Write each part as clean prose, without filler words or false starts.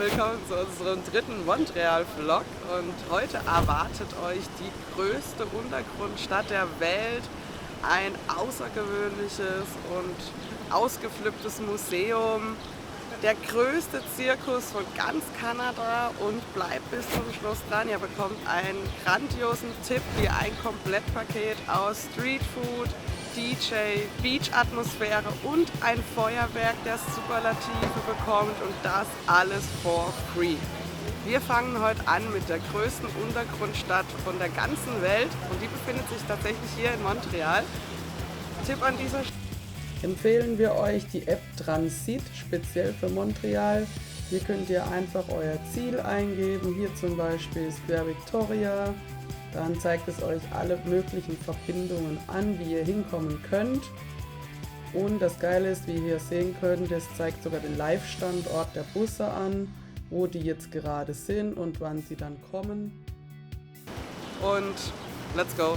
willkommen zu unserem dritten Montreal-Vlog und heute erwartet euch die größte Untergrundstadt der Welt, ein außergewöhnliches und ausgeflipptes Museum, der größte Zirkus von ganz Kanada und bleibt bis zum Schluss dran. Ihr bekommt einen grandiosen Tipp, wie ihr ein Komplettpaket aus Streetfood, DJ, Beach-Atmosphäre und ein Feuerwerk der Superlative bekommt und das alles for free. Wir fangen heute an mit der größten Untergrundstadt von der ganzen Welt und die befindet sich tatsächlich hier in Montreal. Tipp an dieser Stelle: empfehlen wir euch die App Transit, speziell für Montreal. Hier könnt ihr einfach euer Ziel eingeben, hier zum Beispiel Square Victoria. Dann zeigt es euch alle möglichen Verbindungen an, wie ihr hinkommen könnt. Und das Geile ist, wie ihr hier sehen könnt, es zeigt sogar den Live-Standort der Busse an, wo die jetzt gerade sind und wann sie dann kommen. Und let's go!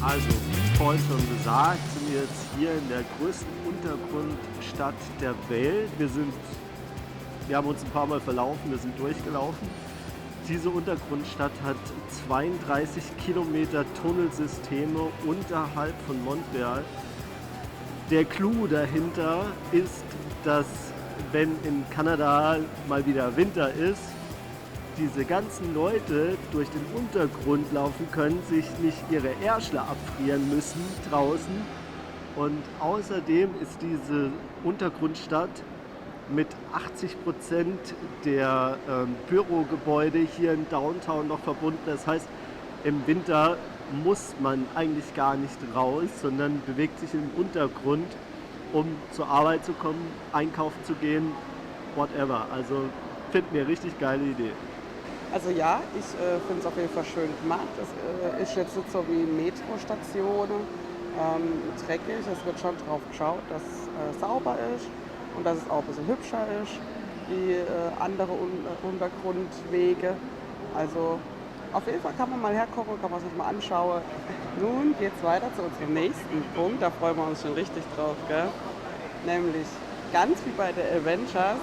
Also, wie vorhin schon gesagt, sind wir jetzt hier in der größten Untergrundstadt der Welt. Wir haben uns ein paar Mal verlaufen, wir sind durchgelaufen. Diese Untergrundstadt hat 32 Kilometer Tunnelsysteme unterhalb von Montreal. Der Clou dahinter ist, dass wenn in Kanada mal wieder Winter ist, diese ganzen Leute durch den Untergrund laufen können, sich nicht ihre Ärschler abfrieren müssen draußen. Und außerdem ist diese Untergrundstadt mit 80% der Bürogebäude hier in Downtown noch verbunden. Das heißt, im Winter muss man eigentlich gar nicht raus, sondern bewegt sich im Untergrund, um zur Arbeit zu kommen, einkaufen zu gehen, whatever. Also finde mir richtig geile Idee. Also ja, ich finde es auf jeden Fall schön gemacht. Es ist jetzt nicht so wie Metrostationen, dreckig. Es wird schon drauf geschaut, dass es sauber ist und dass es auch ein bisschen hübscher ist wie andere Untergrundwege. Also auf jeden Fall kann man mal hergucken, kann man sich mal anschauen. Nun geht es weiter zu unserem nächsten Punkt, da freuen wir uns schon richtig drauf, gell? Nämlich ganz wie bei der Avengers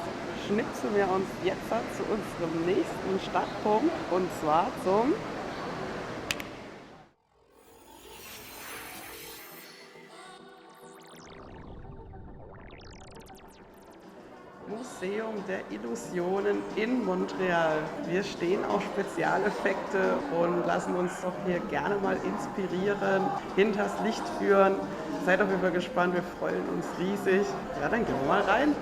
schnipsen wir uns jetzt zu unserem nächsten Startpunkt und zwar zum Museum der Illusionen in Montreal. Wir stehen auf Spezialeffekte und lassen uns doch hier gerne mal inspirieren, hinters Licht führen. Seid auf jeden Fall gespannt, wir freuen uns riesig. Ja, dann gehen wir mal rein.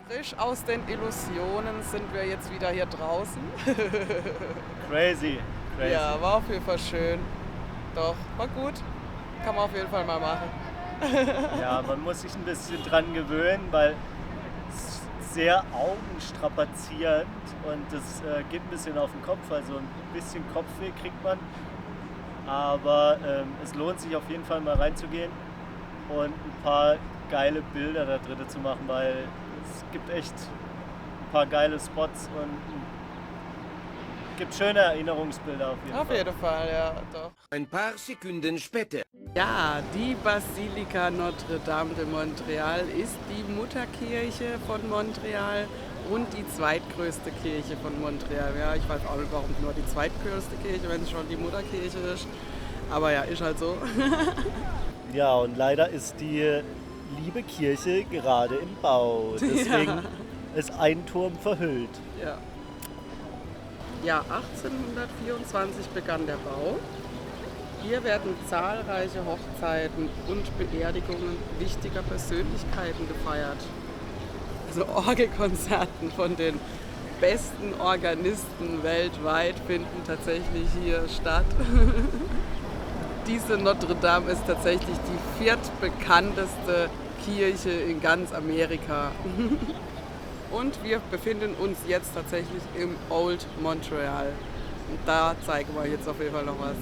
Frisch aus den Illusionen sind wir jetzt wieder hier draußen. Crazy. Ja, war auf jeden Fall schön. Doch, war gut. Kann man auf jeden Fall mal machen. Ja, man muss sich ein bisschen dran gewöhnen, weil es sehr augenstrapazierend und das geht ein bisschen auf den Kopf, also ein bisschen Kopfweh kriegt man. Aber es lohnt sich auf jeden Fall mal reinzugehen und ein paar geile Bilder da drin zu machen, weil es gibt echt ein paar geile Spots und gibt schöne Erinnerungsbilder auf jeden Fall. Auf jeden Fall, ja, doch. Ein paar Sekunden später. Ja, die Basilica Notre-Dame de Montréal ist die Mutterkirche von Montreal und die zweitgrößte Kirche von Montreal. Ja, ich weiß auch nicht, warum nur die zweitgrößte Kirche, wenn es schon die Mutterkirche ist. Aber ja, ist halt so. Ja, und leider ist die liebe Kirche gerade im Bau. Deswegen ist ein Turm verhüllt. Ja. Ja, 1824 begann der Bau. Hier werden zahlreiche Hochzeiten und Beerdigungen wichtiger Persönlichkeiten gefeiert. Also Orgelkonzerten von den besten Organisten weltweit finden tatsächlich hier statt. Diese Notre Dame ist tatsächlich die viertbekannteste Kirche in ganz Amerika. Und wir befinden uns jetzt tatsächlich im Old Montreal. Und da zeigen wir jetzt auf jeden Fall noch was.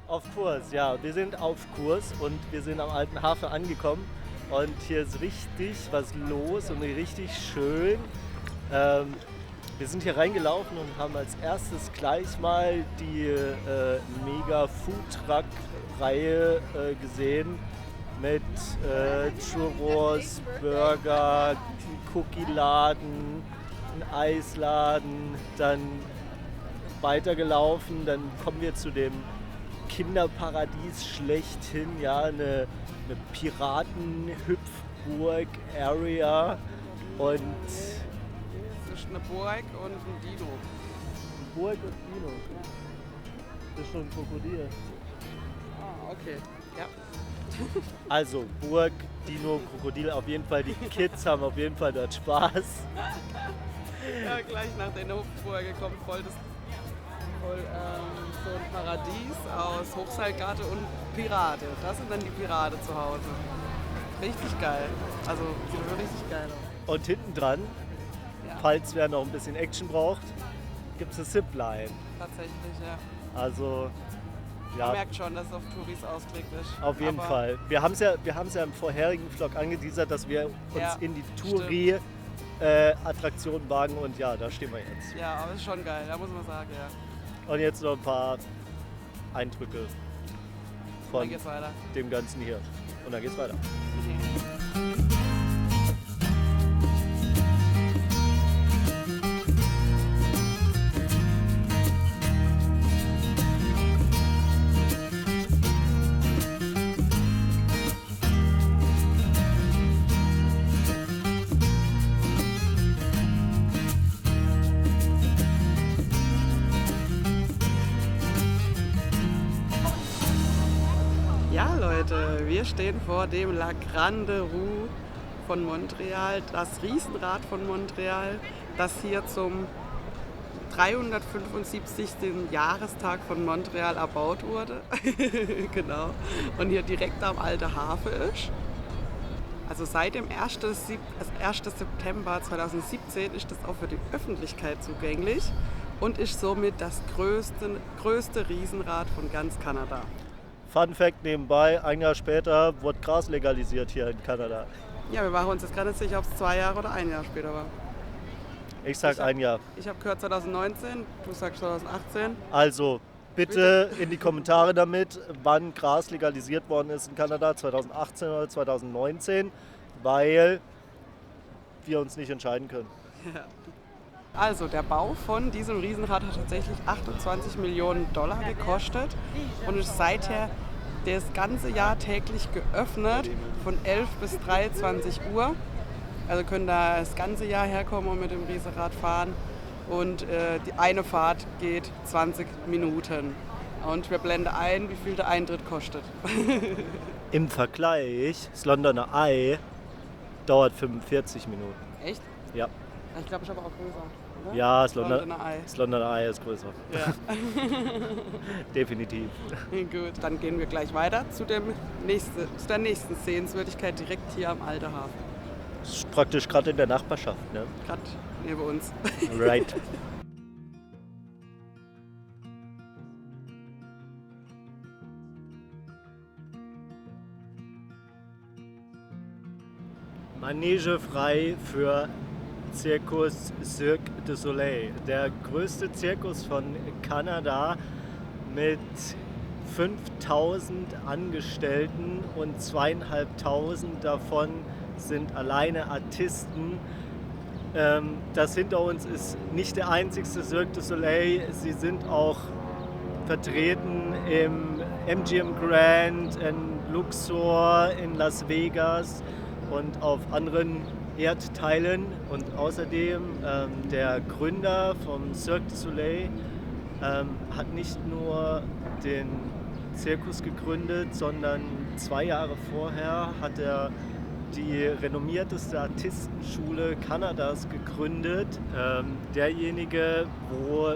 Auf Kurs, ja. Wir sind auf Kurs und wir sind am Alten Hafen angekommen. Und hier ist richtig was los und richtig schön. Wir sind hier reingelaufen und haben als erstes gleich mal die mega Foodtruck-Reihe gesehen mit Churros, Burger, Cookie-Laden, ein Eisladen, dann weitergelaufen, dann kommen wir zu dem Kinderparadies schlechthin, ja, eine Piraten-Hüpfburg-Area und Zwischen einer Burg und einem Dino. Burg und Dino. Das ist schon ein Krokodil. Ah, okay. Ja. Also Burg, Dino, Krokodil, auf jeden Fall, die Kids haben auf jeden Fall dort Spaß. Ja, gleich nach der Hüpfburg kommt voll so ein Paradies aus Hochseilgarten und Pirate. Das sind dann die Pirate zu Hause. Richtig geil. Also sieht richtig geil aus. Und hinten dran, Ja, falls wer noch ein bisschen Action braucht, gibt es eine Zipline. tatsächlich, ja. Also Man ja, merkt schon, dass es auf Touris ausgelegt ist. auf jeden Aber Fall. Wir haben es ja im vorherigen Vlog angeteasert, dass wir uns Ja, in die Touri-Attraktion wagen und ja, da stehen wir jetzt. Ja, aber es ist schon geil, da muss man sagen, ja. Und jetzt noch ein paar Eindrücke Dann von geht's weiter. dem Ganzen hier. Und dann geht's weiter. Wir stehen vor dem La Grande Roue von Montreal, das Riesenrad von Montreal, das hier zum 375. Jahrestag von Montreal erbaut wurde. Genau. Und hier direkt am Alten Hafen ist. Also seit dem 1. September 2017 ist das auch für die Öffentlichkeit zugänglich und ist somit das größte Riesenrad von ganz Kanada. Fun Fact nebenbei, ein Jahr später wurde Gras legalisiert hier in Kanada. Ja, wir waren uns jetzt gerade nicht sicher, ob es 2 Jahre oder 1 Jahr später war. Ich sag ein Jahr. Ich habe gehört 2019, du sagst 2018. Also bitte in die Kommentare damit, wann Gras legalisiert worden ist in Kanada, 2018 oder 2019, weil wir uns nicht entscheiden können. Ja. Also der Bau von diesem Riesenrad hat tatsächlich 28 Millionen Dollar gekostet und ist seither das ganze Jahr täglich geöffnet von 11 bis 23 Uhr. Also können da das ganze Jahr herkommen und mit dem Riesenrad fahren. Und die eine Fahrt geht 20 Minuten. Und wir blenden ein, wie viel der Eintritt kostet. Im Vergleich, das Londoner Eye dauert 45 Minuten. Echt? Ja. Ich glaube, ich habe auch größer, oder? Ja, das Londoner Eye. ist größer. Ja. Definitiv. Gut, dann gehen wir gleich weiter zu der nächsten Sehenswürdigkeit direkt hier am Alten Hafen. Das ist praktisch gerade in der Nachbarschaft, ne? Gerade neben uns. Right. Manege frei für Zirkus Cirque du Soleil. Der größte Zirkus von Kanada mit 5000 Angestellten und 2500 davon sind alleine Artisten. Das hinter uns ist nicht der einzigste Cirque du Soleil. Sie sind auch vertreten im MGM Grand, in Luxor, in Las Vegas und auf anderen Erdteilen. Und außerdem der Gründer vom Cirque du Soleil hat nicht nur den Zirkus gegründet, sondern 2 Jahre vorher hat er die renommierteste Artistenschule Kanadas gegründet. Derjenige, wo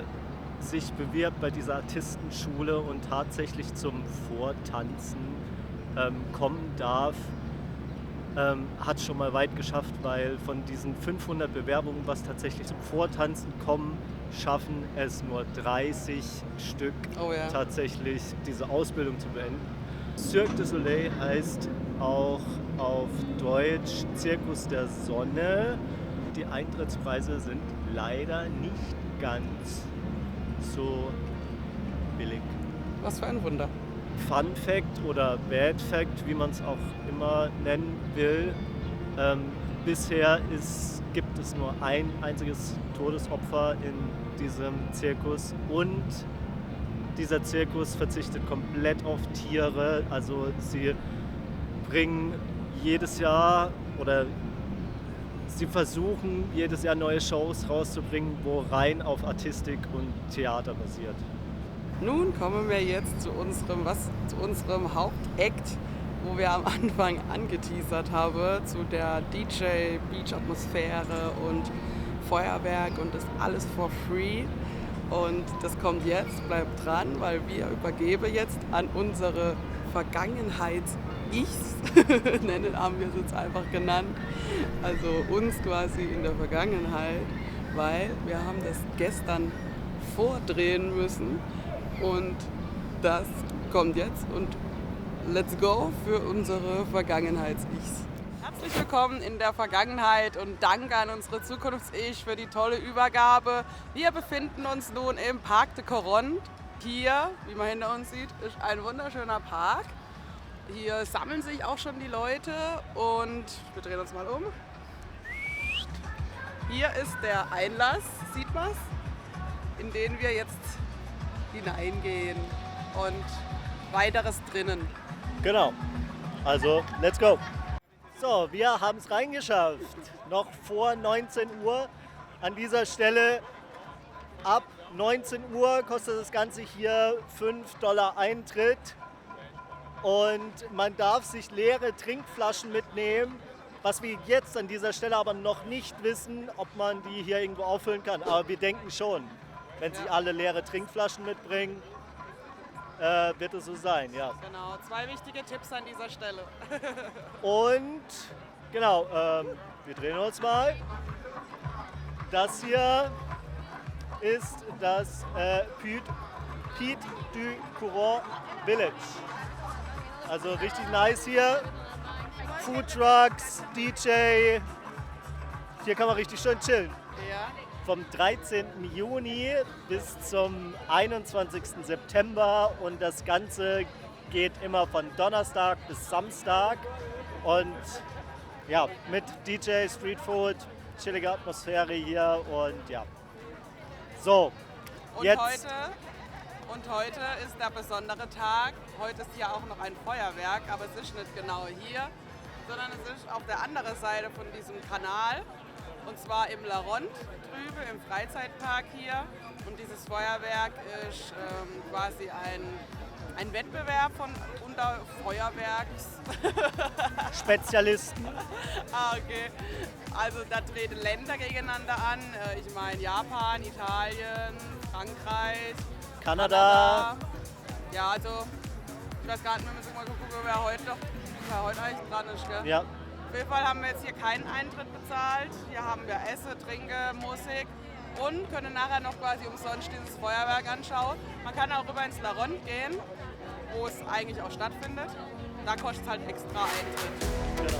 sich bewirbt bei dieser Artistenschule und tatsächlich zum Vortanzen kommen darf, hat schon mal weit geschafft, weil von diesen 500 Bewerbungen, was tatsächlich zum Vortanzen kommen, schaffen es nur 30 Stück tatsächlich diese Ausbildung zu beenden. Cirque du Soleil heißt auch auf Deutsch Zirkus der Sonne. Die Eintrittspreise sind leider nicht ganz so billig. Was für ein Wunder. Fun Fact oder Bad Fact, wie man es auch immer nennen will. Bisher gibt es nur ein einziges Todesopfer in diesem Zirkus und dieser Zirkus verzichtet komplett auf Tiere. Also sie bringen jedes Jahr oder sie versuchen jedes Jahr neue Shows rauszubringen, wo rein auf Artistik und Theater basiert. Nun kommen wir jetzt zu unserem Hauptakt, wo wir am Anfang angeteasert haben, zu der DJ-Beach-Atmosphäre und Feuerwerk und das alles for free. Und das kommt jetzt, bleibt dran, weil wir übergeben jetzt an unsere Vergangenheits-Ichs, haben wir es jetzt einfach genannt, also uns quasi in der Vergangenheit, weil wir haben das gestern vordrehen müssen und das kommt jetzt und let's go für unsere Vergangenheits-Ichs. Herzlich willkommen in der Vergangenheit und danke an unsere Zukunfts-Ich für die tolle Übergabe. Wir befinden uns nun im Parc de Coronde. Hier, wie man hinter uns sieht, ist ein wunderschöner Park. Hier sammeln sich auch schon die Leute und wir drehen uns mal um. Hier ist der Einlass, sieht man es, in den wir jetzt hineingehen und weiteres drinnen. Genau, also let's go! So, wir haben es reingeschafft. Noch vor 19 Uhr an dieser Stelle. Ab 19 Uhr kostet das Ganze hier $5 Eintritt. und man darf sich leere Trinkflaschen mitnehmen, was wir jetzt an dieser Stelle aber noch nicht wissen, ob man die hier irgendwo auffüllen kann. Aber wir denken schon, wenn sie alle leere Trinkflaschen mitbringen, wird es so sein, ja. Genau, 2 wichtige Tipps an dieser Stelle. Und genau, wir drehen uns mal. Das hier ist das Pied du Courant Village. Also richtig nice hier. Food Trucks, DJ. Hier kann man richtig schön chillen. Ja. Vom 13. Juni bis zum 21. September und das Ganze geht immer von Donnerstag bis Samstag und ja, mit DJ, Streetfood, chillige Atmosphäre hier und ja. So, Und jetzt. heute ist der besondere Tag. Heute ist hier auch noch ein Feuerwerk, aber es ist nicht genau hier, sondern es ist auf der anderen Seite von diesem Kanal. Und zwar im La Ronde drüben im Freizeitpark hier. Und dieses Feuerwerk ist quasi ein Wettbewerb von unter Spezialisten. Okay. Also da treten Länder gegeneinander an. Ich meine Japan, Italien, Frankreich, Kanada. Ja, also ich weiß gar nicht, wir müssen mal gucken, wer heute eigentlich dran ist. Gell? Ja. Auf jeden Fall haben wir jetzt hier keinen Eintritt bezahlt. Hier haben wir Essen, Trinken, Musik und können nachher noch quasi umsonst dieses Feuerwerk anschauen. Man kann auch rüber ins La Ronde gehen, wo es eigentlich auch stattfindet. Da kostet es halt extra Eintritt. Genau.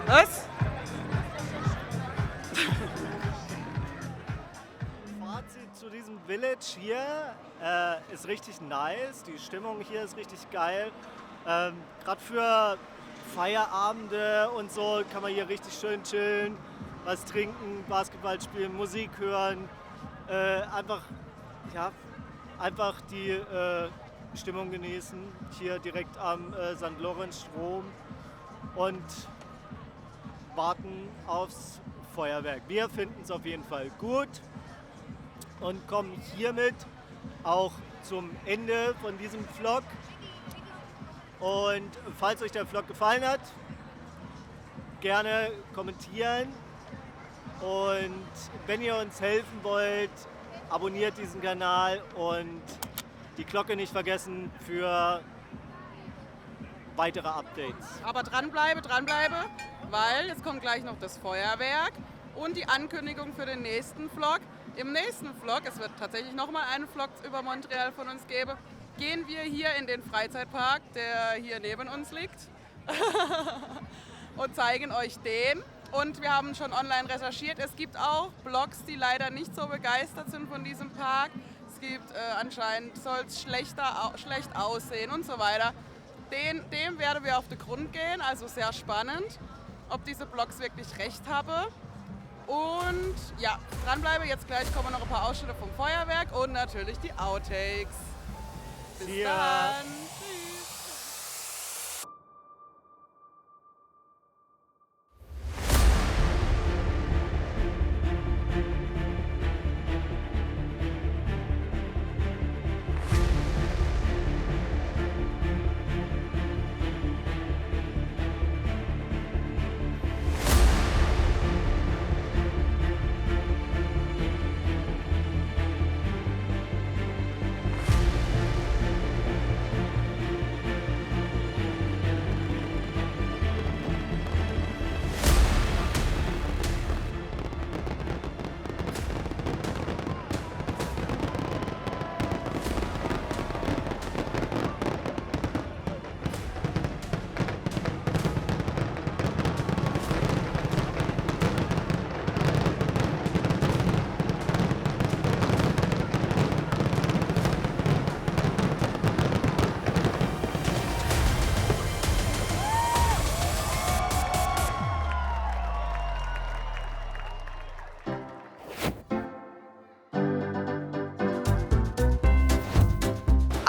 Was? Fazit zu diesem Village hier ist richtig nice. Die Stimmung hier ist richtig geil. Gerade für Feierabende und so kann man hier richtig schön chillen, was trinken, Basketball spielen, Musik hören. Einfach die Stimmung genießen. Hier direkt am St. Lorenz-Strom und warten aufs Feuerwerk. Wir finden es auf jeden Fall gut und kommen hiermit auch zum Ende von diesem Vlog. Und falls euch der Vlog gefallen hat, gerne kommentieren. Und wenn ihr uns helfen wollt, abonniert diesen Kanal und die Glocke nicht vergessen für weitere Updates. Aber dranbleibe, weil jetzt kommt gleich noch das Feuerwerk und die Ankündigung für den nächsten Vlog. Im nächsten Vlog, es wird tatsächlich nochmal einen Vlog über Montreal von uns geben, gehen wir hier in den Freizeitpark, der hier neben uns liegt und zeigen euch den. Und wir haben schon online recherchiert, es gibt auch Blogs, die leider nicht so begeistert sind von diesem Park. Es gibt anscheinend, soll es schlecht aussehen und so weiter. Dem werden wir auf den Grund gehen, also sehr spannend, ob diese Blogs wirklich recht haben. Und ja, dranbleibe, jetzt gleich kommen noch ein paar Ausschnitte vom Feuerwerk und natürlich die Outtakes. Bis dann!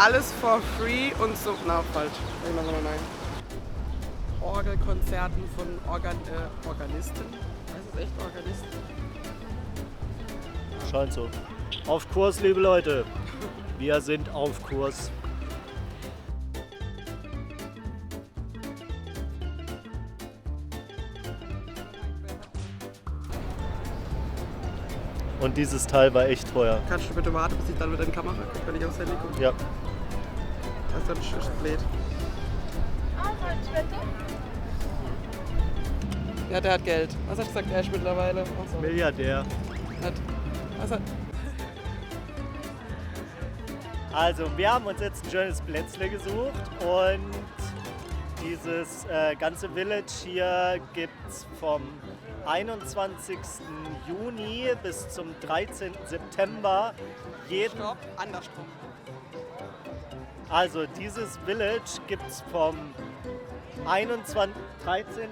alles for free und so. Na, falsch. Nein. Orgelkonzerten von Organisten. Heißt es echt Organisten? Scheint so. Auf Kurs, liebe Leute. Wir sind auf Kurs. Und dieses Teil war echt teuer. Kannst du bitte warten, bis ich dann mit der Kamera gucke, wenn ich aufs Handy gucke? Ja. Das ist dann blöd. Ja, der hat Geld. Was hat gesagt Ash mittlerweile? Ach so. Milliardär. Also, wir haben uns jetzt ein schönes Plätzle gesucht und dieses ganze Village hier gibt es vom 21. Juni bis zum 13. September jeden. Stopp, andersrum. Also, dieses Village gibt es vom 13.